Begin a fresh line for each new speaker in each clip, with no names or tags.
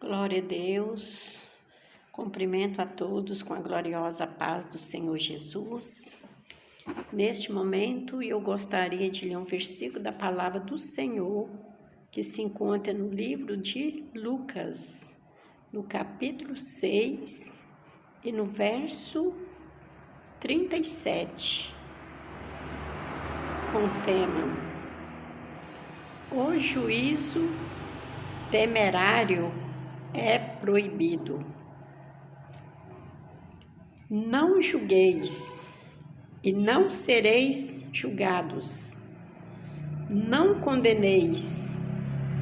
Glória a Deus, cumprimento a todos com a gloriosa paz do Senhor Jesus. Neste momento, eu gostaria de ler um versículo da palavra do Senhor, que se encontra no livro de Lucas, no capítulo 6 e no verso 37, com o tema: O juízo temerário é proibido. Não julgueis e não sereis julgados. Não condeneis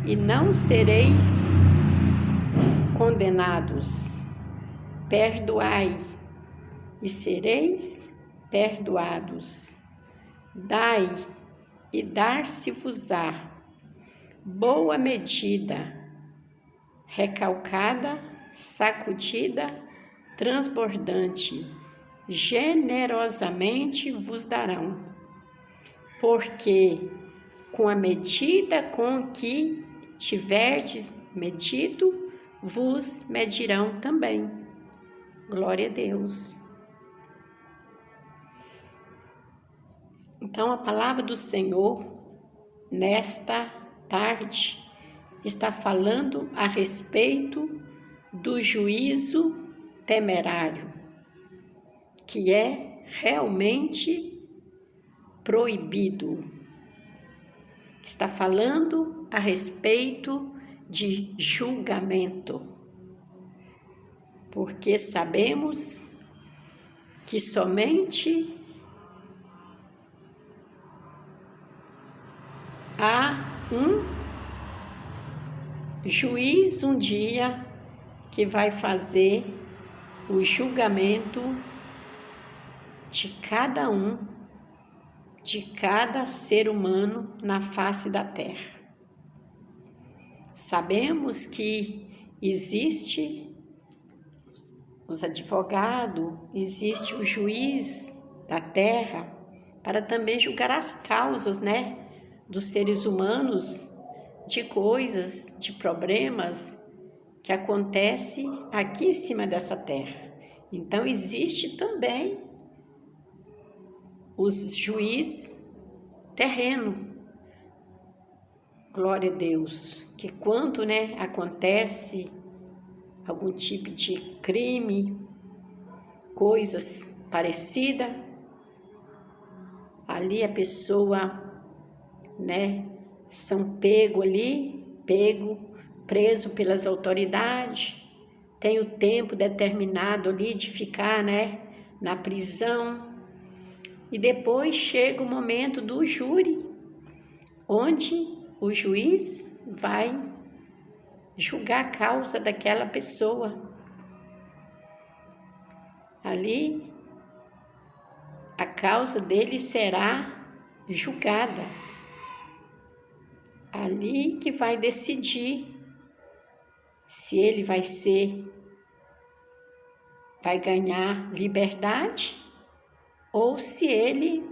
e não sereis condenados. Perdoai e sereis perdoados. Dai e dar-se-vos-á. Boa medida, recalcada, sacudida, transbordante, generosamente vos darão. Porque com a medida com que tiverdes medido, vos medirão também. Glória a Deus. Então, a palavra do Senhor, nesta tarde, está falando a respeito do juízo temerário, que é realmente proibido. Está falando a respeito de julgamento, porque sabemos que somente há um juiz um dia que vai fazer o julgamento de cada um, de cada ser humano na face da terra. Sabemos que existe os advogados, existe o juiz da terra para também julgar as causas, dos seres humanos, de coisas, de problemas que acontecem aqui em cima dessa terra. Então, existe também os juízes terreno. Glória a Deus, que quando acontece algum tipo de crime, coisas parecidas, ali a pessoa, são preso pelas autoridades, tem o tempo determinado ali de ficar, na prisão, e depois chega o momento do júri, onde o juiz vai julgar a causa daquela pessoa. Ali, a causa dele será julgada. Ali que vai decidir se ele vai ganhar liberdade ou se ele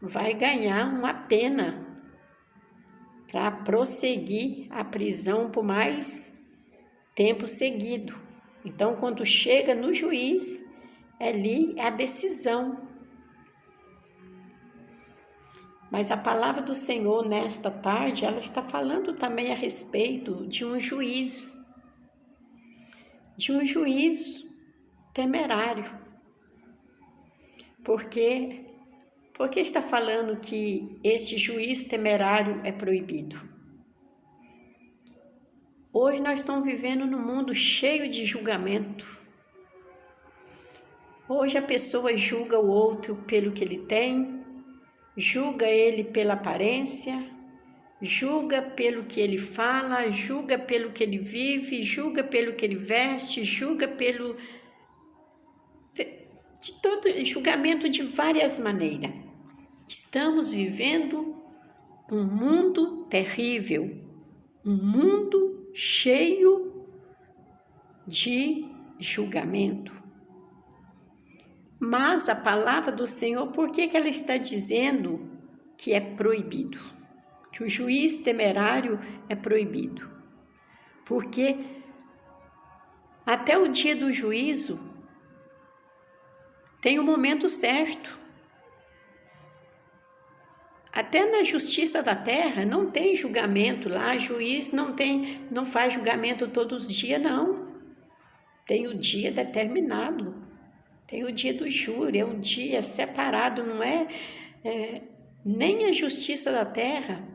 vai ganhar uma pena para prosseguir a prisão por mais tempo seguido. Então, quando chega no juiz, ali é a decisão. Mas a palavra do Senhor nesta tarde, ela está falando também a respeito de um juízo temerário. Por que está falando que este juízo temerário é proibido? Hoje nós estamos vivendo num mundo cheio de julgamento. Hoje a pessoa julga o outro pelo que ele tem, julga ele pela aparência, julga pelo que ele fala, julga pelo que ele vive, julga pelo que ele veste, julga julgamento de várias maneiras. Estamos vivendo um mundo terrível, um mundo cheio de julgamento. Mas a palavra do Senhor, por que ela está dizendo que é proibido? Que o juiz temerário é proibido? Porque até o dia do juízo, tem o momento certo. Até na justiça da terra não tem julgamento lá, juiz não faz julgamento todos os dias, não. Tem o dia determinado, tem o dia do júri, é um dia separado, não é nem a justiça da terra.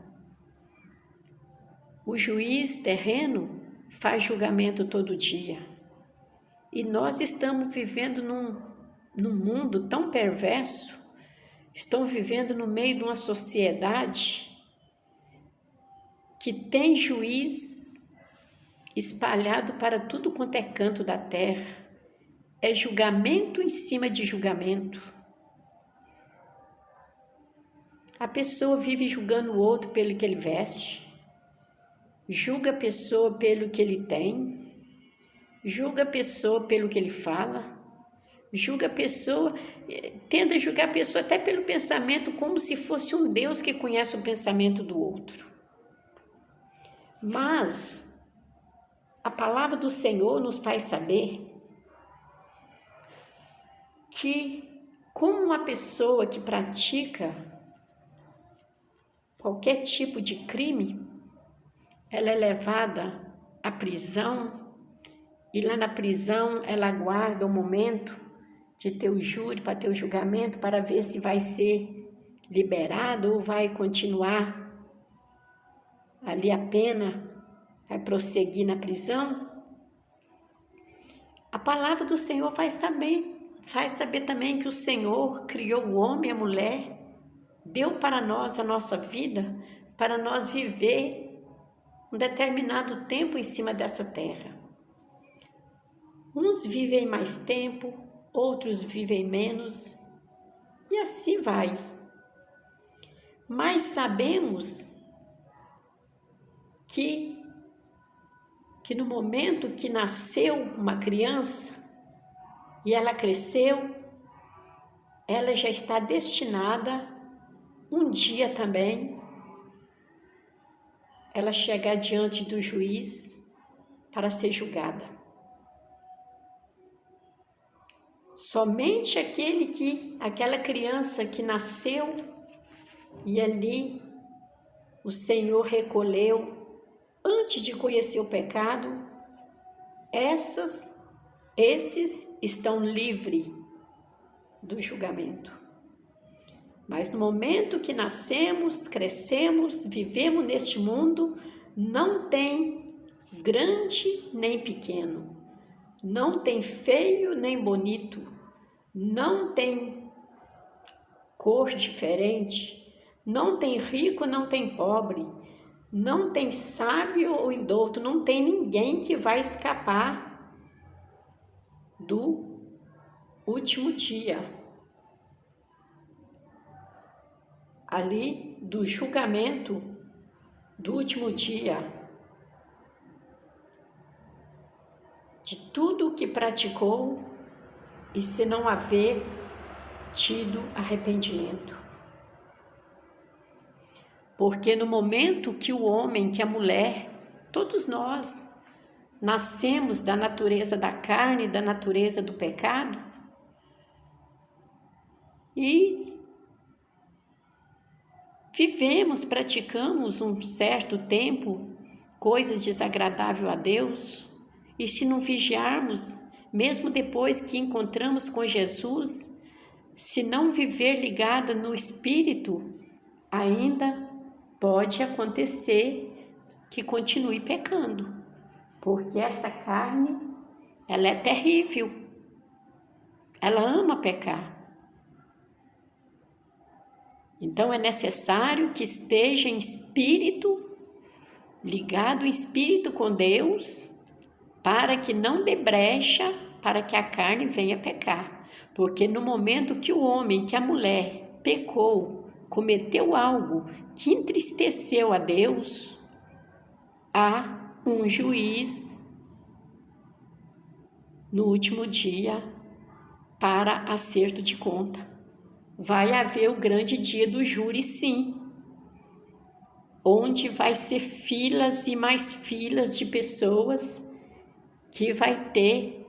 O juiz terreno faz julgamento todo dia. E nós estamos vivendo num mundo tão perverso, estão vivendo no meio de uma sociedade que tem juiz espalhado para tudo quanto é canto da terra. É julgamento em cima de julgamento. A pessoa vive julgando o outro pelo que ele veste, julga a pessoa pelo que ele tem, julga a pessoa pelo que ele fala, julga a pessoa, tenta julgar a pessoa até pelo pensamento, como se fosse um Deus que conhece o pensamento do outro. Mas a palavra do Senhor nos faz saber que, como uma pessoa que pratica qualquer tipo de crime, ela é levada à prisão, e lá na prisão ela aguarda o momento de ter o júri, para ter o julgamento, para ver se vai ser liberado ou vai continuar ali a pena, vai prosseguir na prisão. A palavra do Senhor faz saber também que o Senhor criou o homem e a mulher, deu para nós a nossa vida, para nós viver um determinado tempo em cima dessa terra. Uns vivem mais tempo, outros vivem menos, e assim vai. Mas sabemos que no momento que nasceu uma criança e ela cresceu, ela já está destinada, um dia também, ela chegar diante do juiz para ser julgada. Somente aquela criança que nasceu e ali o Senhor recolheu antes de conhecer o pecado, esses estão livres do julgamento. Mas no momento que nascemos, crescemos, vivemos neste mundo, não tem grande nem pequeno, não tem feio nem bonito, não tem cor diferente, não tem rico, não tem pobre, não tem sábio ou indouto, não tem ninguém que vai escapar do último dia, ali do julgamento do último dia, de tudo o que praticou e se não haver tido arrependimento. Porque no momento que o homem, que a mulher, todos nós nascemos da natureza da carne, da natureza do pecado, e vivemos, praticamos um certo tempo coisas desagradáveis a Deus, e se não vigiarmos, mesmo depois que encontramos com Jesus, se não viver ligada no Espírito, ainda pode acontecer que continue pecando, porque essa carne, ela é terrível, ela ama pecar. Então é necessário que esteja em espírito, ligado em espírito com Deus, para que não dê brecha, para que a carne venha pecar. Porque no momento que o homem, que a mulher pecou, cometeu algo que entristeceu a Deus, há um juiz no último dia para acerto de conta. Vai haver o grande dia do júri, sim, onde vai ser filas e mais filas de pessoas que vai ter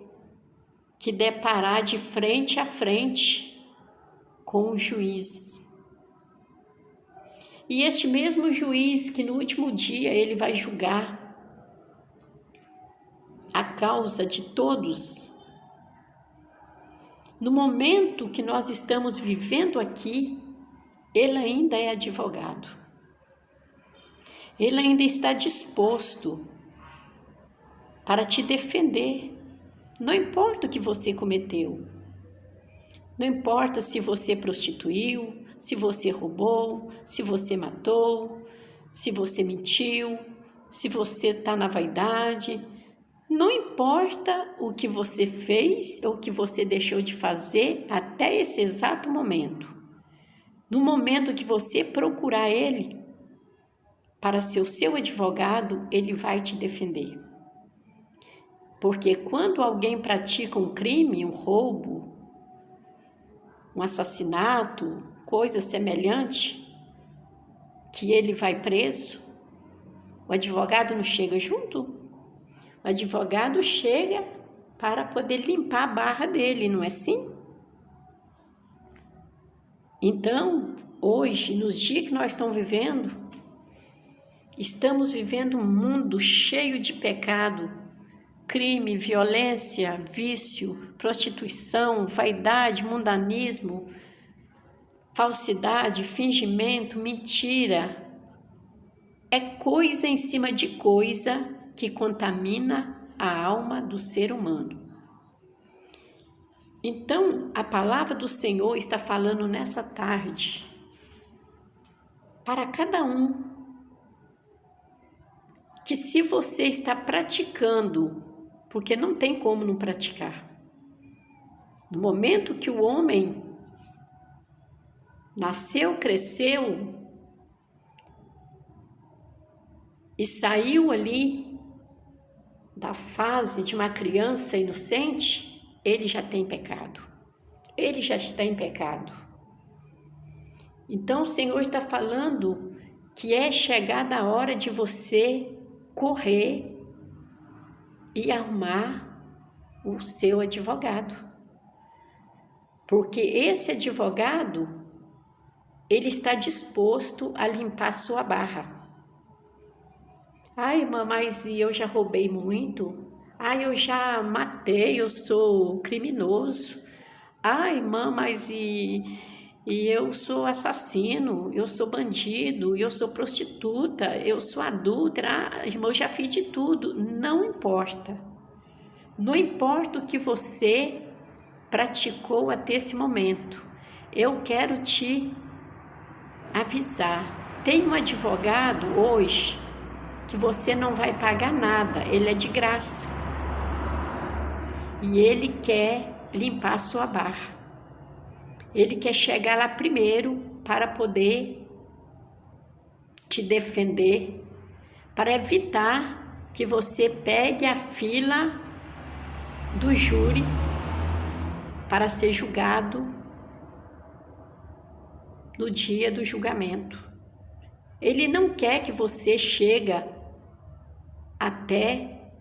que deparar de frente a frente com o juiz. E este mesmo juiz que no último dia ele vai julgar a causa de todos, no momento que nós estamos vivendo aqui, ele ainda é advogado. Ele ainda está disposto para te defender. Não importa o que você cometeu. Não importa se você prostituiu, se você roubou, se você matou, se você mentiu, se você está na vaidade. Não importa o que você fez ou o que você deixou de fazer até esse exato momento. No momento que você procurar ele para ser o seu advogado, ele vai te defender. Porque quando alguém pratica um crime, um roubo, um assassinato, coisa semelhante, que ele vai preso, o advogado não chega junto? O advogado chega para poder limpar a barra dele, não é assim? Então, hoje, nos dias que nós estamos vivendo um mundo cheio de pecado, crime, violência, vício, prostituição, vaidade, mundanismo, falsidade, fingimento, mentira. É coisa em cima de coisa que contamina a alma do ser humano. Então, a palavra do Senhor está falando nessa tarde para cada um que se você está praticando, porque não tem como não praticar. No momento que o homem nasceu, cresceu e saiu ali da fase de uma criança inocente, ele já tem pecado. Ele já está em pecado. Então o Senhor está falando que é chegada a hora de você correr e arrumar o seu advogado. Porque esse advogado, ele está disposto a limpar sua barra. Ai, irmã, mas eu já roubei muito. Ai, eu já matei, eu sou criminoso. Ai, irmã, mas eu sou assassino, eu sou bandido, eu sou prostituta, eu sou adúltera. Ah, irmã, eu já fiz de tudo. Não importa. Não importa o que você praticou até esse momento. Eu quero te avisar. Tem um advogado hoje que você não vai pagar nada, ele é de graça. E ele quer limpar a sua barra. Ele quer chegar lá primeiro para poder te defender, para evitar que você pegue a fila do júri para ser julgado no dia do julgamento. Ele não quer que você chegue até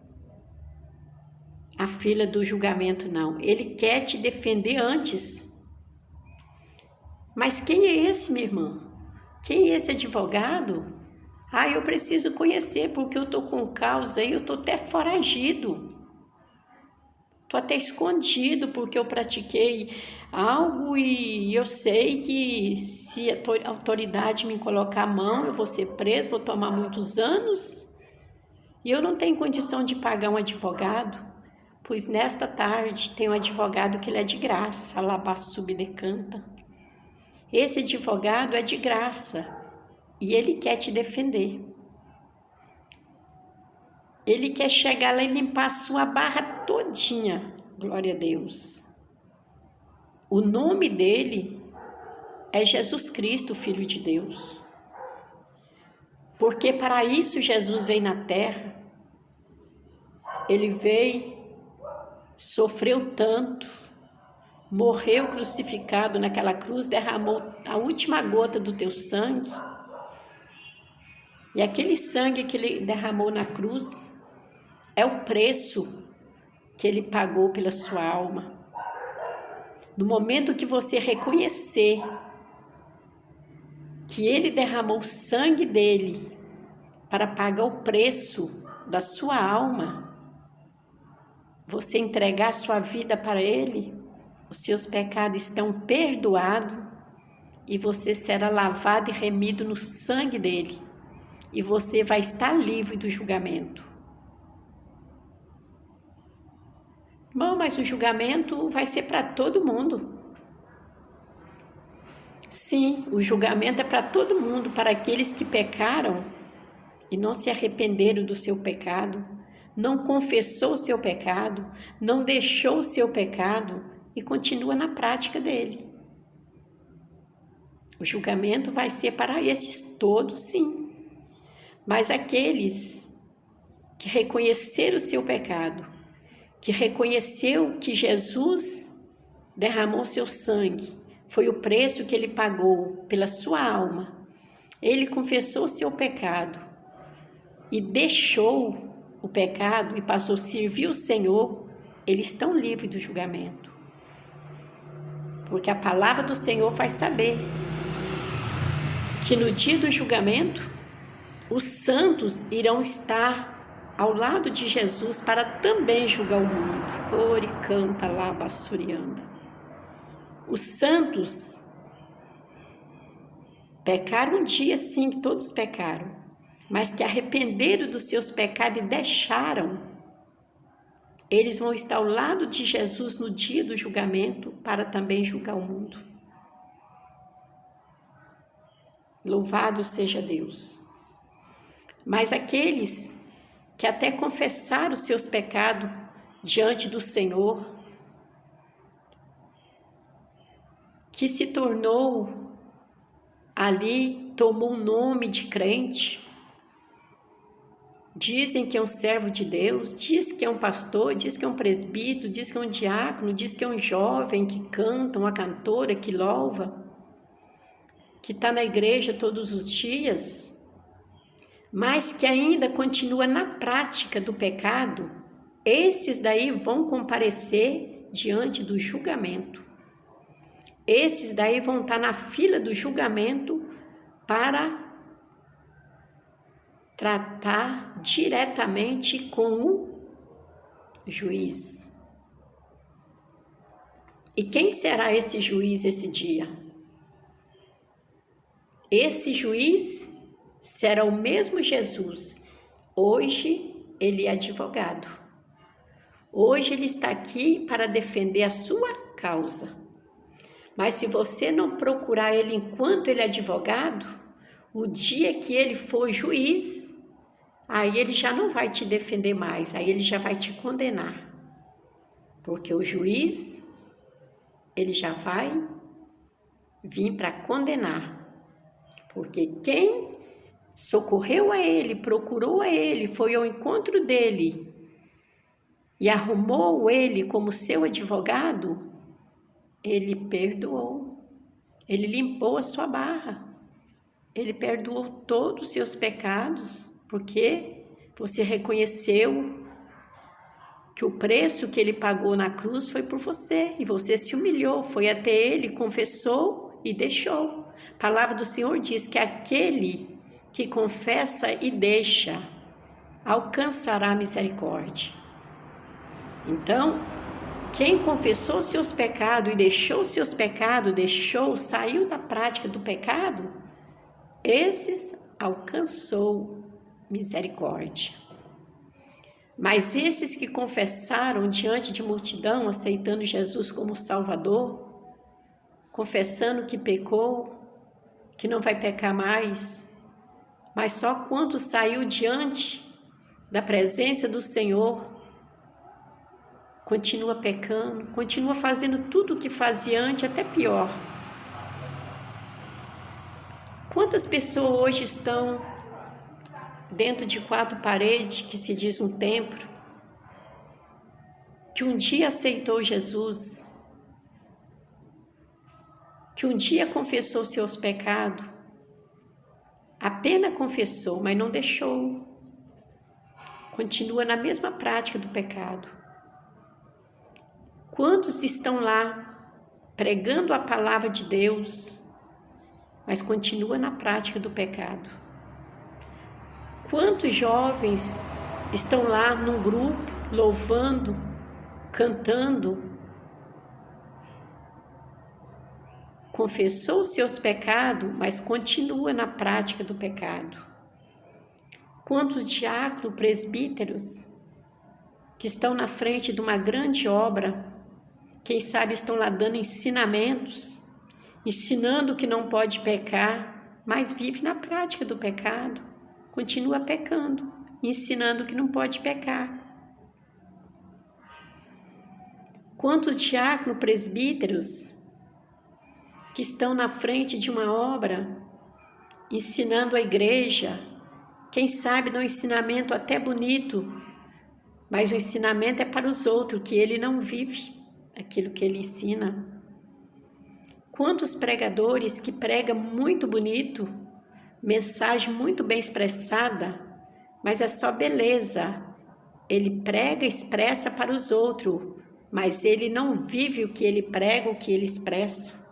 a fila do julgamento, não. Ele quer te defender antes. Mas quem é esse, minha irmã? Quem é esse advogado? Ah, eu preciso conhecer, porque eu estou com causa aí, eu estou até foragido. Estou até escondido, porque eu pratiquei algo e eu sei que se a autoridade me colocar a mão, eu vou ser preso, vou tomar muitos anos. E eu não tenho condição de pagar um advogado. Pois nesta tarde tem um advogado que ele é de graça, alabaço subdecanta. Esse advogado é de graça e ele quer te defender. Ele quer chegar lá e limpar a sua barra todinha, glória a Deus. O nome dele é Jesus Cristo, Filho de Deus. Porque para isso Jesus veio na terra. Ele veio, sofreu tanto, morreu crucificado naquela cruz, derramou a última gota do teu sangue. E aquele sangue que ele derramou na cruz é o preço que Ele pagou pela sua alma. No momento que você reconhecer que Ele derramou o sangue dele para pagar o preço da sua alma, você entregar a sua vida para Ele, os seus pecados estão perdoados e você será lavado e remido no sangue dele. E você vai estar livre do julgamento. Irmão, mas o julgamento vai ser para todo mundo. Sim, o julgamento é para todo mundo, para aqueles que pecaram e não se arrependeram do seu pecado, não confessou o seu pecado, não deixou o seu pecado e continua na prática dele. O julgamento vai ser para esses todos, sim. Mas aqueles que reconheceram o seu pecado, que reconheceu que Jesus derramou seu sangue, foi o preço que ele pagou pela sua alma, ele confessou o seu pecado e deixou o pecado e passou a servir o Senhor, eles estão livres do julgamento. Porque a palavra do Senhor faz saber que no dia do julgamento, os santos irão estar ao lado de Jesus para também julgar o mundo. Ori canta lá, bassurianda. Os santos pecaram um dia, sim, todos pecaram, mas que arrependeram dos seus pecados e deixaram. Eles vão estar ao lado de Jesus no dia do julgamento para também julgar o mundo. Louvado seja Deus. Mas aqueles que até confessaram os seus pecados diante do Senhor, que se tornou ali, tomou um nome de crente, dizem que é um servo de Deus, diz que é um pastor, diz que é um presbítero, diz que é um diácono, diz que é um jovem que canta, uma cantora que louva, que está na igreja todos os dias, mas que ainda continua na prática do pecado, esses daí vão comparecer diante do julgamento. Esses daí vão estar na fila do julgamento para tratar diretamente com o juiz. E quem será esse juiz esse dia? Esse juiz será o mesmo Jesus. Hoje ele é advogado. Hoje ele está aqui para defender a sua causa. Mas se você não procurar ele enquanto ele é advogado, o dia que ele for juiz, aí ele já não vai te defender mais, aí ele já vai te condenar. Porque o juiz, ele já vai vir para condenar. Porque quem socorreu a ele, procurou a ele, foi ao encontro dele e arrumou ele como seu advogado, ele perdoou, ele limpou a sua barra, ele perdoou todos os seus pecados, porque você reconheceu que o preço que ele pagou na cruz foi por você, e você se humilhou, foi até ele, confessou e deixou. A palavra do Senhor diz que aquele que confessa e deixa alcançará misericórdia. Então, quem confessou seus pecados e deixou seus pecados, saiu da prática do pecado, esses alcançou misericórdia. Mas esses que confessaram diante de multidão, aceitando Jesus como Salvador, confessando que pecou, que não vai pecar mais, mas só quando saiu diante da presença do Senhor, continua pecando, continua fazendo tudo o que fazia antes, até pior. Quantas pessoas hoje estão dentro de 4 paredes, que se diz um templo, que um dia aceitou Jesus, que um dia confessou seus pecados, apenas confessou, mas não deixou, continua na mesma prática do pecado. Quantos estão lá pregando a palavra de Deus, mas continua na prática do pecado? Quantos jovens estão lá num grupo, louvando, cantando, confessou os seus pecados, mas continua na prática do pecado? Quantos diáconos, presbíteros, que estão na frente de uma grande obra, quem sabe estão lá dando ensinamentos, ensinando que não pode pecar, mas vive na prática do pecado, continua pecando, ensinando que não pode pecar. Quantos diáconos, presbíteros, que estão na frente de uma obra, ensinando a igreja, quem sabe dá um ensinamento até bonito, mas o ensinamento é para os outros, que ele não vive aquilo que ele ensina. Quantos pregadores que pregam muito bonito, mensagem muito bem expressada, mas é só beleza. Ele prega, expressa para os outros, mas ele não vive o que ele prega, o que ele expressa.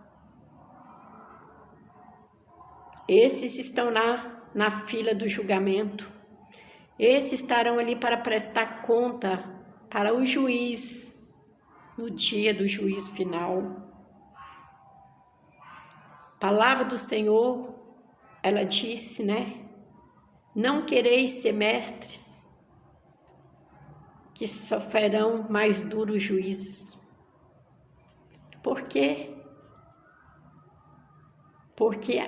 Esses estão lá na fila do julgamento. Esses estarão ali para prestar conta para o juiz, no dia do juízo final. A palavra do Senhor, ela disse, Não quereis ser mestres, que sofrerão mais duro juízo. Por quê? Porque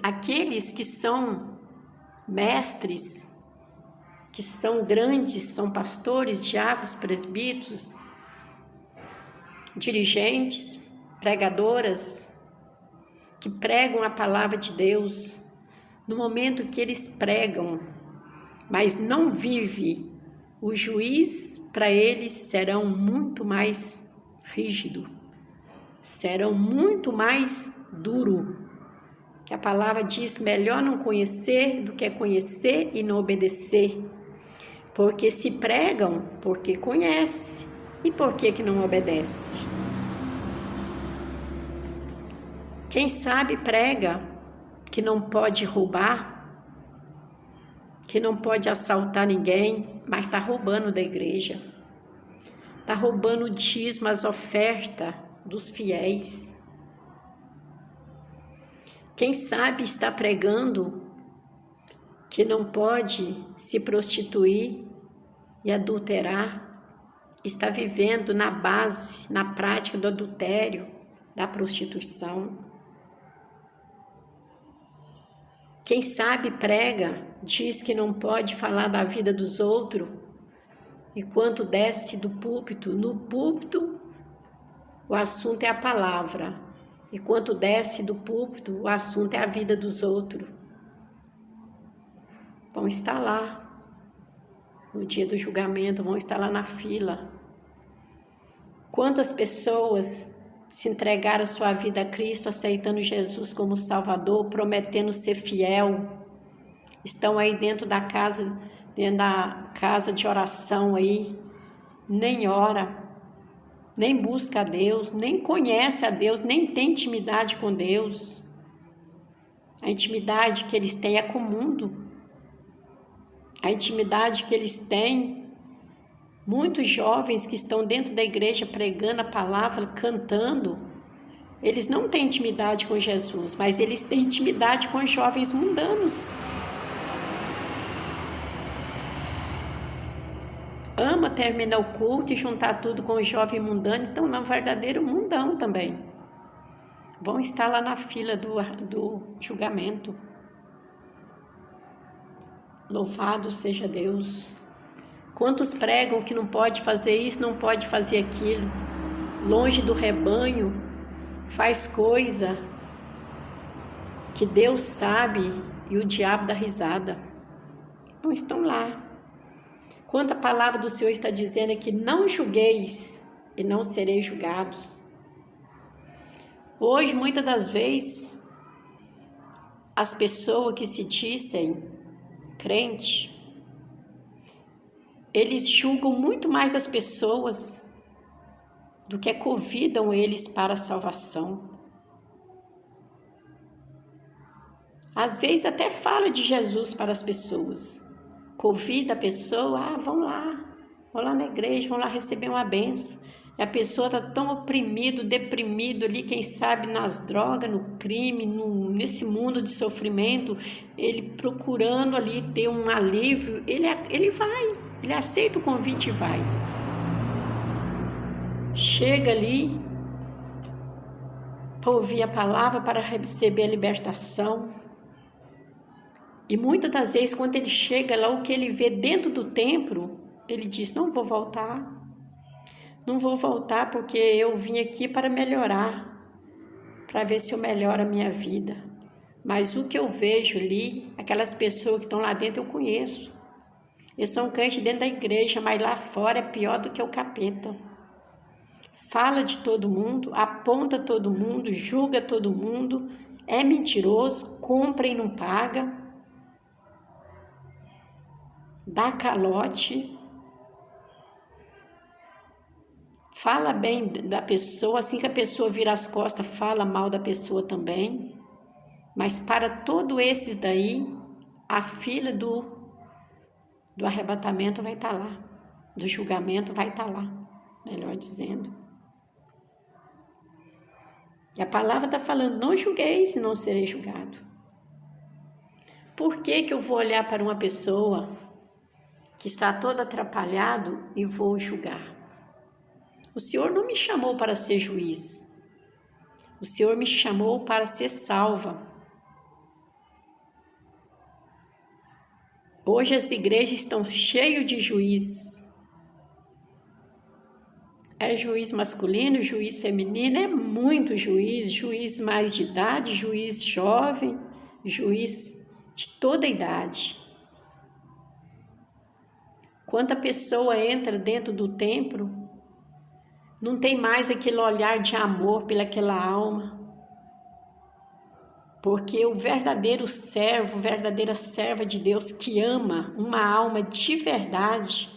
aqueles que são mestres, que são grandes, são pastores, diáconos, presbíteros, dirigentes, pregadoras, que pregam a palavra de Deus, no momento que eles pregam, mas não vive, o juiz para eles serão muito mais rígido, serão muito mais duro. Que a palavra diz, melhor não conhecer do que conhecer e não obedecer. Porque se pregam, porque conhece, e por que não obedece? Quem sabe prega que não pode roubar, que não pode assaltar ninguém, mas está roubando da igreja. Está roubando o dízimo, as ofertas dos fiéis. Quem sabe está pregando que não pode se prostituir e adulterar, está vivendo na base, na prática do adultério, da prostituição. Quem sabe prega, diz que não pode falar da vida dos outros, e quando desce do púlpito, no púlpito o assunto é a palavra, e quando desce do púlpito o assunto é a vida dos outros. Vão estar lá no dia do julgamento, vão estar lá na fila. Quantas pessoas se entregaram sua vida a Cristo, aceitando Jesus como Salvador, prometendo ser fiel, estão aí dentro da casa de oração aí, nem ora, nem busca a Deus, nem conhece a Deus, nem tem intimidade com Deus. A intimidade que eles têm é com o mundo. A intimidade que eles têm, muitos jovens que estão dentro da igreja pregando a palavra, cantando, eles não têm intimidade com Jesus, mas eles têm intimidade com os jovens mundanos. Ama terminar o culto e juntar tudo com o jovem mundano, então não, verdadeiro mundão também. Vão estar lá na fila do julgamento. Louvado seja Deus. Quantos pregam que não pode fazer isso, não pode fazer aquilo, longe do rebanho, faz coisa que Deus sabe e o diabo dá risada. Não estão lá. Quanta a palavra do Senhor está dizendo é que não julgueis e não sereis julgados. Hoje, muitas das vezes, as pessoas que se dizem crente, eles julgam muito mais as pessoas do que convidam eles para a salvação. Às vezes até fala de Jesus para as pessoas. Convida a pessoa, vão lá na igreja, vão lá receber uma bênção. E a pessoa está tão oprimido, deprimido ali, quem sabe nas drogas, no crime, nesse mundo de sofrimento, ele procurando ali ter um alívio, ele vai, ele aceita o convite e vai. Chega ali para ouvir a palavra, para receber a libertação. E muitas das vezes, quando ele chega lá, o que ele vê dentro do templo, ele diz, não vou voltar porque eu vim aqui para melhorar, para ver se eu melhoro a minha vida. Mas o que eu vejo ali, aquelas pessoas que estão lá dentro, eu conheço. Eles são crentes dentro da igreja, mas lá fora é pior do que o capeta. Fala de todo mundo, aponta todo mundo, julga todo mundo, é mentiroso, compra e não paga, dá calote, fala bem da pessoa, assim que a pessoa vira as costas, fala mal da pessoa também. Mas para todos esses daí, a fila do arrebatamento vai estar lá, do julgamento vai estar lá, melhor dizendo. E a palavra está falando, não julgueis, senão serei julgado. Por que eu vou olhar para uma pessoa que está todo atrapalhado e vou julgar? O Senhor não me chamou para ser juiz. O Senhor me chamou para ser salva. Hoje as igrejas estão cheias de juízes. É juiz masculino, juiz feminino, é muito juiz. Juiz mais de idade, juiz jovem, juiz de toda a idade. Quando a pessoa entra dentro do templo, não tem mais aquele olhar de amor pelaquela alma. Porque o verdadeiro servo, verdadeira serva de Deus que ama uma alma de verdade,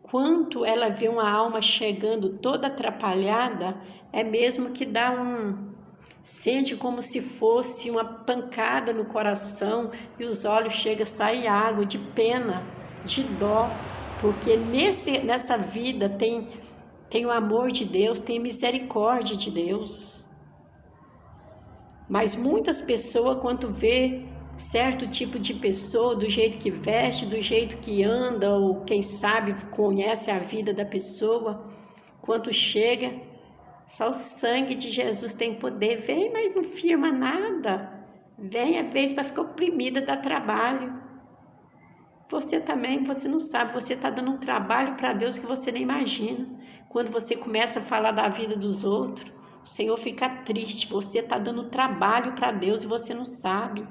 quando ela vê uma alma chegando toda atrapalhada, é mesmo que dá sente como se fosse uma pancada no coração e os olhos chegam a sair água de pena, de dó, porque nessa vida tem o amor de Deus, tem misericórdia de Deus. Mas muitas pessoas, quando vê certo tipo de pessoa, do jeito que veste, do jeito que anda, ou quem sabe conhece a vida da pessoa, quando chega, só o sangue de Jesus tem poder. Vem, mas não firma nada. Vem, às vezes, para ficar oprimida, dá trabalho. Você também, você não sabe, você está dando um trabalho para Deus que você nem imagina. Quando você começa a falar da vida dos outros, o Senhor fica triste, você está dando trabalho para Deus e você não sabe.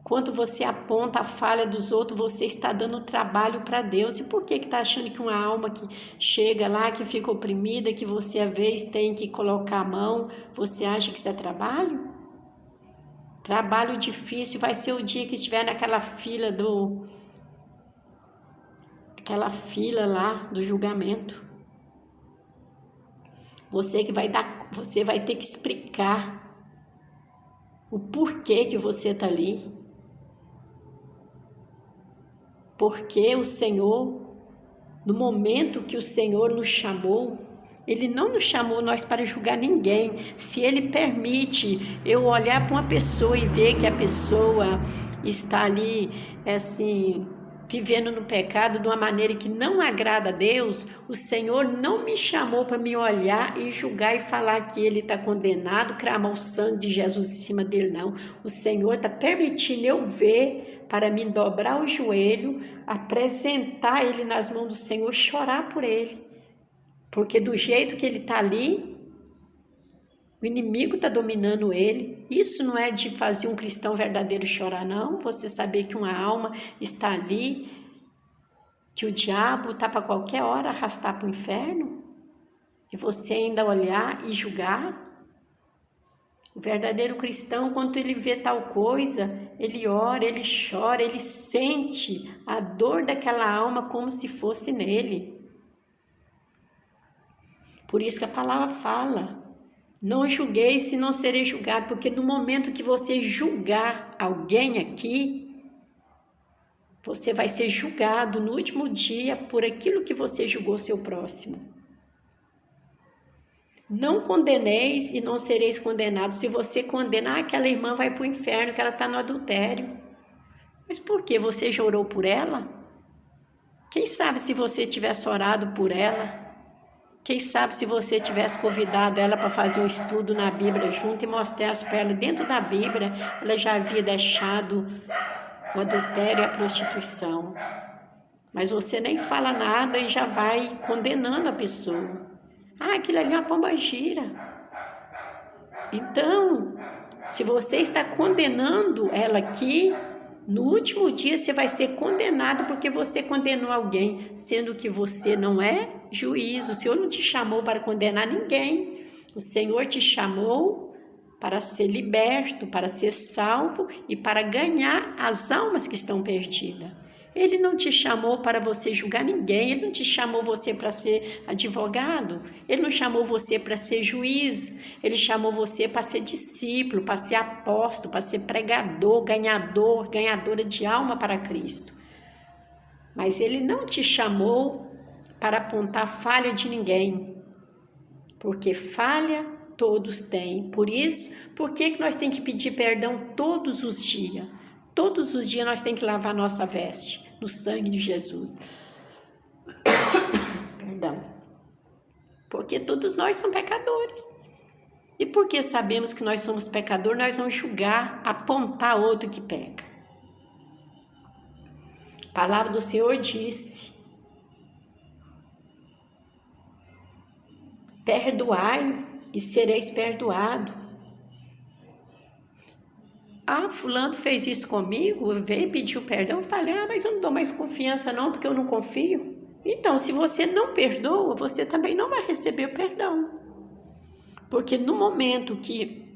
Quando você aponta a falha dos outros, você está dando trabalho para Deus. E por que está achando que uma alma que chega lá, que fica oprimida, que você às vezes tem que colocar a mão, você acha que isso é trabalho? Trabalho difícil vai ser o dia que estiver naquela fila lá do julgamento. Você vai ter que explicar o porquê que você está ali. Porque o Senhor, no momento que o Senhor nos chamou, Ele não nos chamou nós para julgar ninguém. Se Ele permite eu olhar para uma pessoa e ver que a pessoa está ali, assim, vivendo no pecado de uma maneira que não agrada a Deus, o Senhor não me chamou para me olhar e julgar e falar que ele está condenado, cramar o sangue de Jesus em cima dele, não. O Senhor está permitindo eu ver para me dobrar o joelho, apresentar ele nas mãos do Senhor, chorar por ele. Porque do jeito que ele está ali, o inimigo está dominando ele. Isso não é de fazer um cristão verdadeiro chorar, não. Você saber que uma alma está ali, que o diabo está para qualquer hora arrastar para o inferno, e você ainda olhar e julgar. O verdadeiro cristão, quando ele vê tal coisa, ele ora, ele chora, ele sente a dor daquela alma como se fosse nele. Por isso que a palavra fala, não julgueis se não serei julgado, porque no momento que você julgar alguém aqui, você vai ser julgado no último dia por aquilo que você julgou seu próximo. Não condeneis e não sereis condenados. Se você condenar, aquela irmã vai para o inferno, que ela está no adultério. Mas por que? Você já orou por ela? Quem sabe se você tivesse orado por ela? Quem sabe se você tivesse convidado ela para fazer um estudo na Bíblia junto e mostrasse para ela, dentro da Bíblia, ela já havia deixado o adultério e a prostituição. Mas você nem fala nada e já vai condenando a pessoa. Ah, aquilo ali é uma pombagira. Então, se você está condenando ela aqui, no último dia você vai ser condenado porque você condenou alguém, sendo que você não é juiz. O Senhor não te chamou para condenar ninguém. O Senhor te chamou para ser liberto, para ser salvo e para ganhar as almas que estão perdidas. Ele não te chamou para você julgar ninguém, ele não te chamou você para ser advogado, ele não chamou você para ser juiz, ele chamou você para ser discípulo, para ser apóstolo, para ser pregador, ganhadora de alma para Cristo. Mas ele não te chamou para apontar falha de ninguém, porque falha todos têm. Por isso, por que nós temos que pedir perdão todos os dias? Todos os dias nós temos que lavar nossa veste no sangue de Jesus. Perdão. Porque todos nós somos pecadores. E porque sabemos que nós somos pecadores, nós vamos julgar, apontar outro que peca. A palavra do Senhor disse: perdoai e sereis perdoados. Ah, fulano fez isso comigo, veio e pediu perdão. Eu falei, mas eu não dou mais confiança não, porque eu não confio. Então, se você não perdoa, você também não vai receber o perdão. Porque no momento que,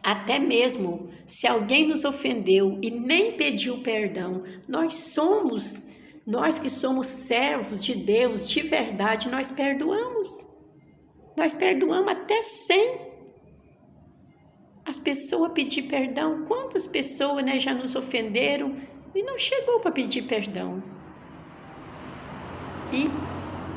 até mesmo, se alguém nos ofendeu e nem pediu perdão, nós que somos servos de Deus, de verdade, nós perdoamos. Nós perdoamos até sem as pessoas pedir perdão. Quantas pessoas, já nos ofenderam e não chegou para pedir perdão? E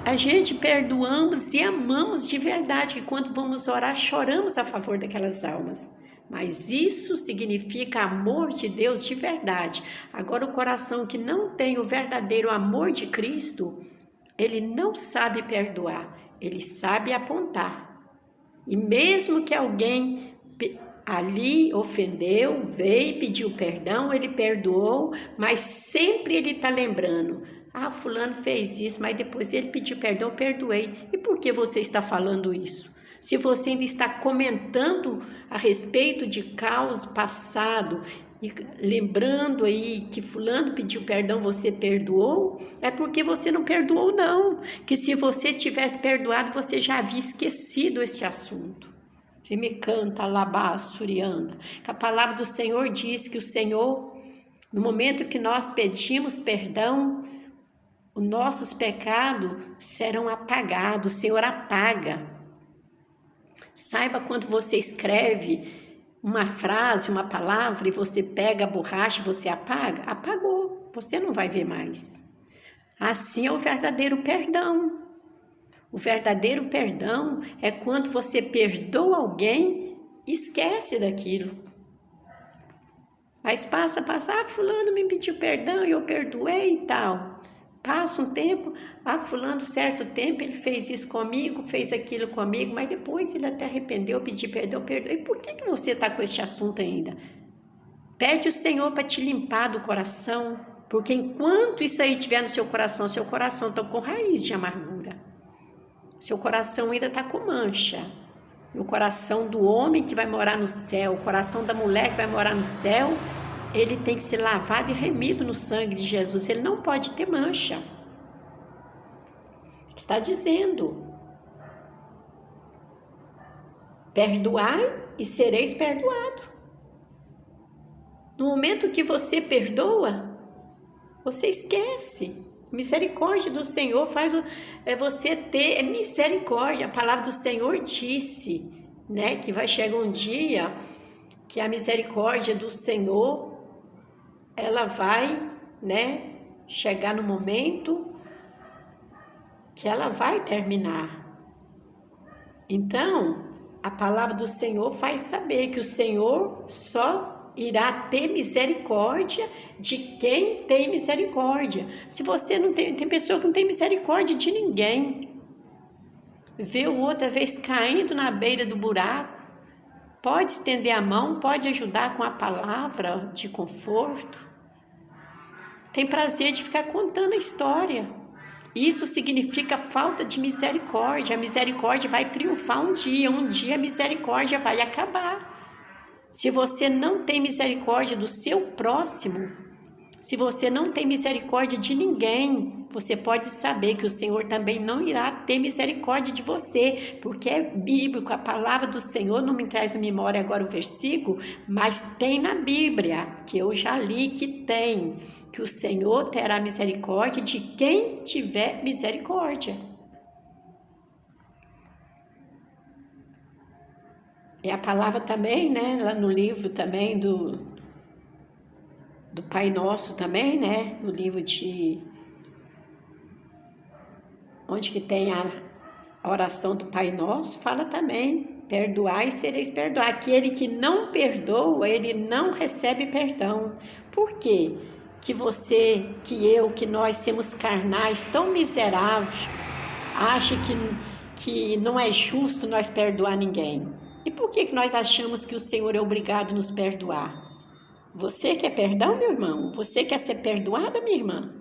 a gente perdoamos e amamos de verdade, que quando vamos orar, choramos a favor daquelas almas. Mas isso significa amor de Deus de verdade. Agora, o coração que não tem o verdadeiro amor de Cristo, ele não sabe perdoar, ele sabe apontar. E mesmo que alguém ali ofendeu, veio, pediu perdão, ele perdoou, mas sempre ele está lembrando, fulano fez isso, mas depois ele pediu perdão, eu perdoei. E por que você está falando isso? Se você ainda está comentando a respeito de caos passado, e lembrando aí que fulano pediu perdão, você perdoou, é porque você não perdoou não, que se você tivesse perdoado, você já havia esquecido esse assunto. Me canta, labá, surianda. A palavra do Senhor diz que o Senhor, no momento que nós pedimos perdão, os nossos pecados serão apagados. O Senhor apaga. Saiba, quando você escreve uma frase, uma palavra, e você pega a borracha e você apaga, apagou. Você não vai ver mais. Assim é o verdadeiro perdão. O verdadeiro perdão é quando você perdoa alguém e esquece daquilo. Mas passa, fulano me pediu perdão e eu perdoei e tal. Passa um tempo, fulano certo tempo ele fez isso comigo, fez aquilo comigo, mas depois ele até arrependeu, pediu perdão, perdoou. E por que você está com esse assunto ainda? Pede o Senhor para te limpar do coração, porque enquanto isso aí estiver no seu coração está com raiz de amargura. Seu coração ainda está com mancha. E o coração do homem que vai morar no céu, o coração da mulher que vai morar no céu, ele tem que ser lavado e remido no sangue de Jesus. Ele não pode ter mancha. Está dizendo: perdoai e sereis perdoados. No momento que você perdoa, você esquece. Misericórdia do Senhor faz você ter misericórdia. A palavra do Senhor disse, né, que vai chegar um dia que a misericórdia do Senhor, ela vai, né, chegar no momento que ela vai terminar. Então, a palavra do Senhor faz saber que o Senhor só irá ter misericórdia de quem tem misericórdia. Se você não tem pessoa que não tem misericórdia de ninguém, vê o outro, às vezes, caindo na beira do buraco, pode estender a mão, pode ajudar com a palavra de conforto. Tem prazer de ficar contando a história. Isso significa falta de misericórdia. A misericórdia vai triunfar um dia a misericórdia vai acabar. Se você não tem misericórdia do seu próximo, se você não tem misericórdia de ninguém, você pode saber que o Senhor também não irá ter misericórdia de você, porque é bíblico, a palavra do Senhor, não me traz na memória agora o versículo, mas tem na Bíblia, que eu já li que tem, que o Senhor terá misericórdia de quem tiver misericórdia. E a palavra também, né, lá no livro também do Pai Nosso também, né, no livro de... onde que tem a oração do Pai Nosso, fala também, perdoai e sereis perdoados. Aquele que não perdoa, ele não recebe perdão. Por quê? Que você, que eu, que nós somos carnais, tão miseráveis, acha que não é justo nós perdoar ninguém. E por que nós achamos que o Senhor é obrigado a nos perdoar? Você quer perdão, meu irmão? Você quer ser perdoada, minha irmã?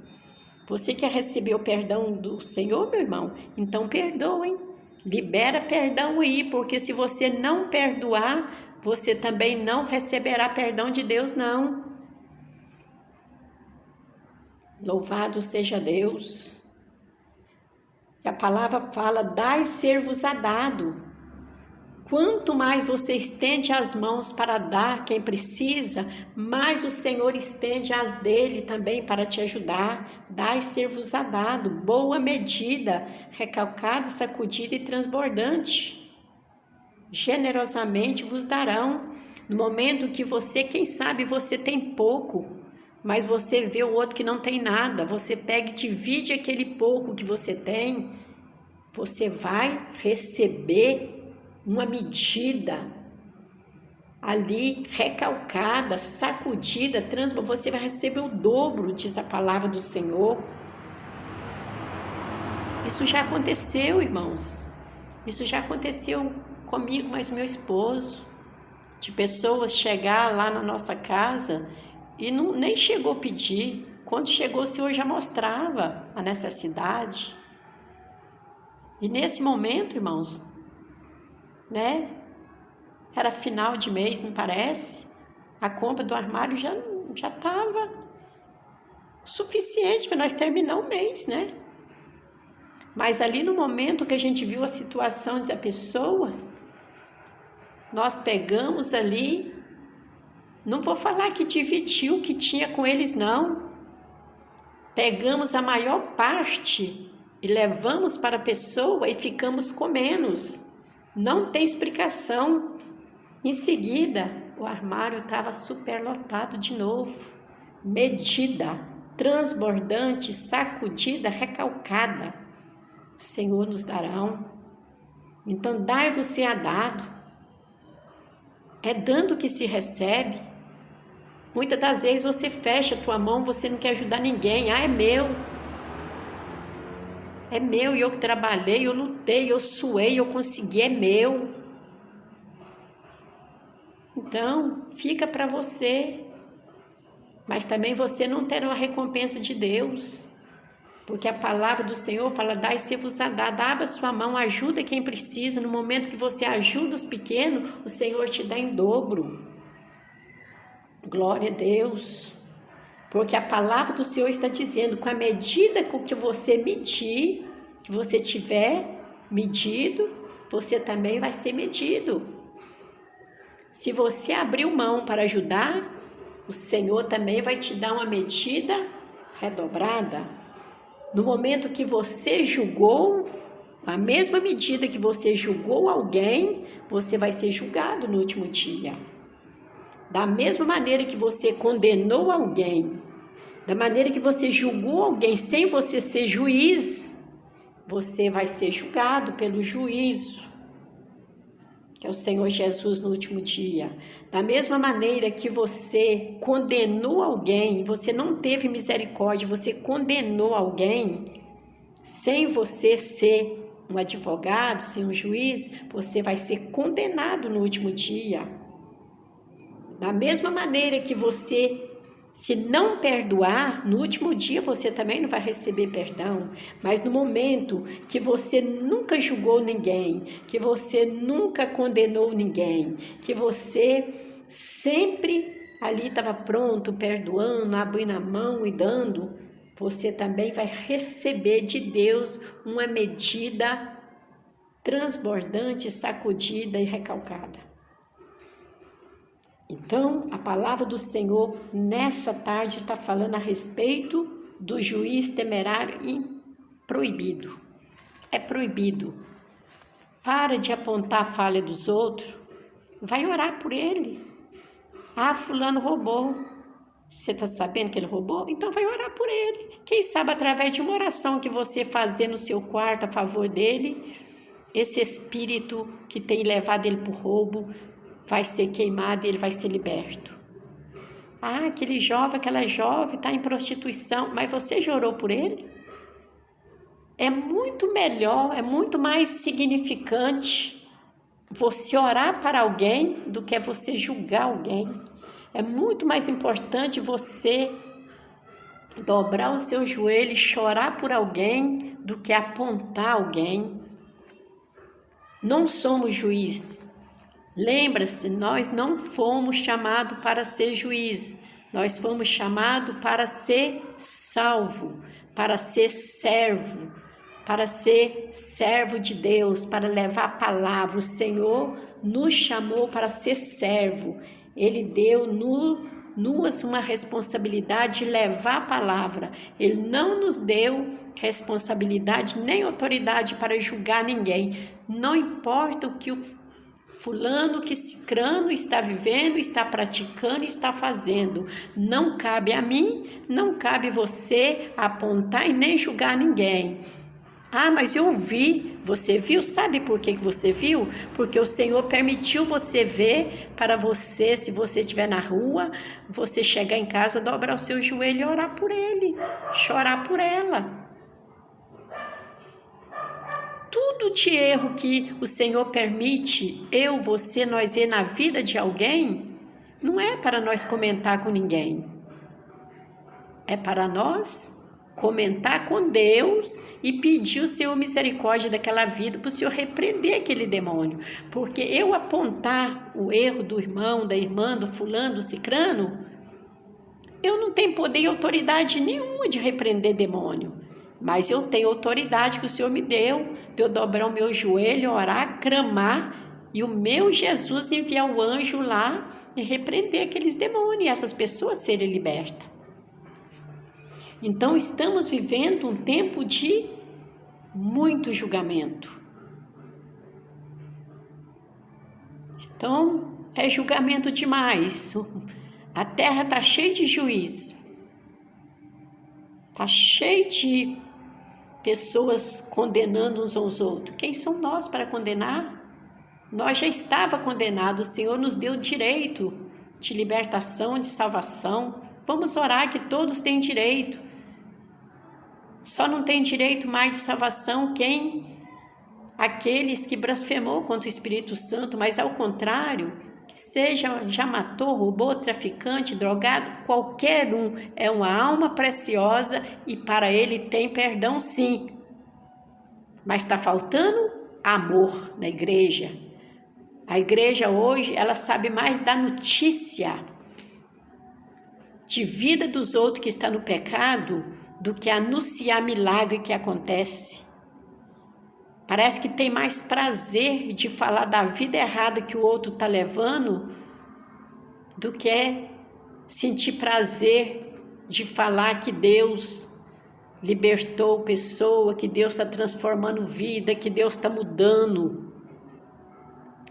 Você quer receber o perdão do Senhor, meu irmão? Então perdoem. Libera perdão aí, porque se você não perdoar, você também não receberá perdão de Deus, não. Louvado seja Deus. E a palavra fala, dai ser-vos-á dado. Quanto mais você estende as mãos para dar quem precisa, mais o Senhor estende as dele também para te ajudar. Dai ser-vos-á dado, boa medida, recalcada, sacudida e transbordante. Generosamente vos darão. No momento que você, quem sabe você tem pouco, mas você vê o outro que não tem nada, você pega e divide aquele pouco que você tem, você vai receber uma medida ali recalcada, sacudida, você vai receber o dobro, diz a palavra do Senhor. Isso já aconteceu, irmãos. Isso já aconteceu comigo, mas meu esposo, de pessoas chegar lá na nossa casa e nem chegou a pedir. Quando chegou, o Senhor já mostrava a necessidade. E nesse momento, irmãos, né? Era final de mês, me parece. A compra do armário já estava suficiente para nós terminar o mês, né? Mas ali no momento que a gente viu a situação da pessoa, nós pegamos ali, não vou falar que dividiu o que tinha com eles, não. Pegamos a maior parte e levamos para a pessoa e ficamos com menos. Não tem explicação. Em seguida, o armário estava superlotado de novo. Medida, transbordante, sacudida, recalcada. O Senhor nos dará. Então, dai-vos-á dado. É dando que se recebe. Muitas das vezes você fecha a tua mão, você não quer ajudar ninguém. Ah, é meu. É meu, e eu que trabalhei, eu lutei, eu suei, eu consegui, é meu. Então, fica para você. Mas também você não terá uma recompensa de Deus. Porque a palavra do Senhor fala, dai ser-vos-á dado, abra sua mão, ajuda quem precisa. No momento que você ajuda os pequenos, o Senhor te dá em dobro. Glória a Deus. Porque a palavra do Senhor está dizendo, com a medida com que você medir, que você tiver medido, você também vai ser medido. Se você abrir mão para ajudar, o Senhor também vai te dar uma medida redobrada. No momento que você julgou, a mesma medida que você julgou alguém, você vai ser julgado no último dia. Da mesma maneira que você condenou alguém, da maneira que você julgou alguém sem você ser juiz, você vai ser julgado pelo juízo, que é o Senhor Jesus no último dia. Da mesma maneira que você condenou alguém, você não teve misericórdia, você condenou alguém, sem você ser um advogado, ser um juiz, você vai ser condenado no último dia. Da mesma maneira que você, se não perdoar, no último dia você também não vai receber perdão. Mas no momento que você nunca julgou ninguém, que você nunca condenou ninguém, que você sempre ali estava pronto, perdoando, abrindo a mão e dando, você também vai receber de Deus uma medida transbordante, sacudida e recalcada. Então, a palavra do Senhor nessa tarde está falando a respeito do juiz temerário e proibido. É proibido. Para de apontar a falha dos outros. Vai orar por ele. Ah, fulano roubou. Você está sabendo que ele roubou? Então vai orar por ele. Quem sabe através de uma oração que você fazer no seu quarto a favor dele, esse espírito que tem levado ele para o roubo vai ser queimado e ele vai ser liberto. Ah, aquele jovem, aquela jovem está em prostituição, mas você já orou por ele? É muito melhor, é muito mais significante você orar para alguém do que você julgar alguém. É muito mais importante você dobrar o seu joelho e chorar por alguém do que apontar alguém. Não somos juízes. Lembra-se, nós não fomos chamados para ser juiz, nós fomos chamados para ser salvo, para ser servo de Deus, para levar a palavra. O Senhor nos chamou para ser servo, Ele deu-nos uma responsabilidade de levar a palavra. Ele não nos deu responsabilidade nem autoridade para julgar ninguém. Não importa o que o fulano, que cicrano está vivendo, está praticando, está fazendo. Não cabe a mim, não cabe você apontar e nem julgar ninguém. Ah, mas eu vi. Você viu? Sabe por que você viu? Porque o Senhor permitiu você ver para você, se você estiver na rua, você chegar em casa, dobrar o seu joelho e orar por ele, chorar por ela. Tudo de erro que o Senhor permite, você, nós ver na vida de alguém, não é para nós comentar com ninguém. É para nós comentar com Deus e pedir o Senhor misericórdia daquela vida, para o Senhor repreender aquele demônio. Porque eu apontar o erro do irmão, da irmã, do fulano, do cicrano, eu não tenho poder e autoridade nenhuma de repreender demônio. Mas eu tenho autoridade que o Senhor me deu, de eu dobrar o meu joelho, orar, clamar, e o meu Jesus enviar o anjo lá e repreender aqueles demônios e essas pessoas serem libertas. Então, estamos vivendo um tempo de muito julgamento. Então, é julgamento demais. A terra está cheia de juiz. Está cheia de pessoas condenando uns aos outros. Quem são nós para condenar? Nós já estava condenado. O Senhor nos deu direito de libertação, de salvação. Vamos orar que todos têm direito. Só não tem direito mais de salvação aqueles que blasfemou contra o Espírito Santo, mas ao contrário, que seja, já matou, roubou, traficante, drogado, qualquer um é uma alma preciosa e para ele tem perdão sim. Mas está faltando amor na igreja. A igreja hoje, ela sabe mais da notícia de vida dos outros que está no pecado do que anunciar milagre que acontece. Parece que tem mais prazer de falar da vida errada que o outro está levando do que sentir prazer de falar que Deus libertou pessoa, que Deus está transformando vida, que Deus está mudando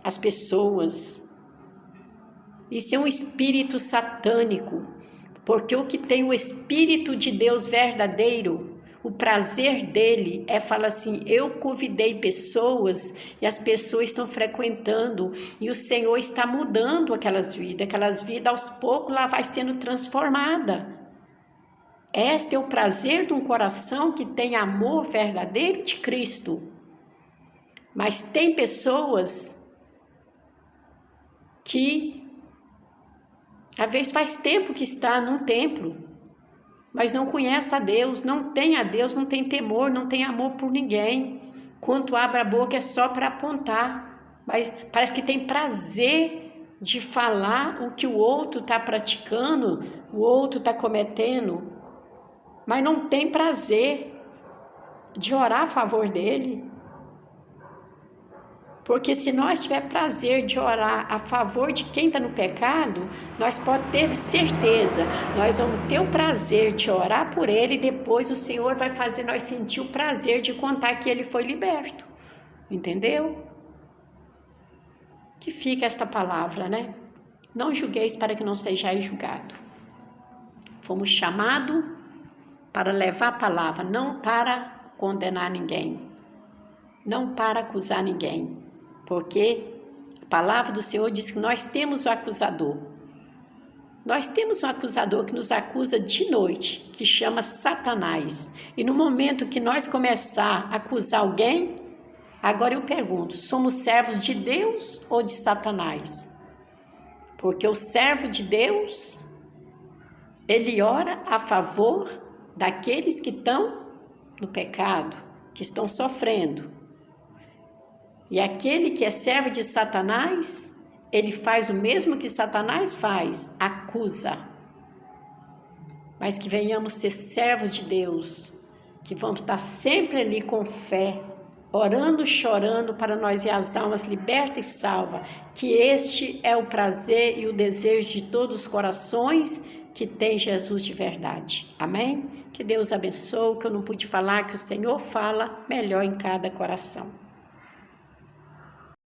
as pessoas. Isso é um espírito satânico, porque o que tem o Espírito de Deus verdadeiro, o prazer dele é falar assim, eu convidei pessoas e as pessoas estão frequentando e o Senhor está mudando aquelas vidas aos poucos lá vai sendo transformada. Este é o prazer de um coração que tem amor verdadeiro de Cristo. Mas tem pessoas que, às vezes faz tempo que está num templo, mas não conhece a Deus, não tem a Deus, não tem temor, não tem amor por ninguém. Quando abre a boca é só para apontar, mas parece que tem prazer de falar o que o outro está praticando, o outro está cometendo, mas não tem prazer de orar a favor dele. Porque se nós tiver prazer de orar a favor de quem está no pecado, nós podemos ter certeza, nós vamos ter o prazer de orar por ele e depois o Senhor vai fazer nós sentir o prazer de contar que ele foi liberto. Entendeu? Que fica esta palavra, né? Não julgueis para que não sejais julgado. Fomos chamados para levar a palavra, não para condenar ninguém, não para acusar ninguém. Porque a palavra do Senhor diz que nós temos o acusador. Nós temos um acusador que nos acusa de noite, que chama Satanás. E no momento que nós começar a acusar alguém, agora eu pergunto, somos servos de Deus ou de Satanás? Porque o servo de Deus, ele ora a favor daqueles que estão no pecado, que estão sofrendo. E aquele que é servo de Satanás, ele faz o mesmo que Satanás faz, acusa. Mas que venhamos ser servos de Deus, que vamos estar sempre ali com fé, orando, chorando para nós ver as almas libertas e salvas, que este é o prazer e o desejo de todos os corações que tem Jesus de verdade. Amém? Que Deus abençoe, que eu não pude falar, que o Senhor fala melhor em cada coração.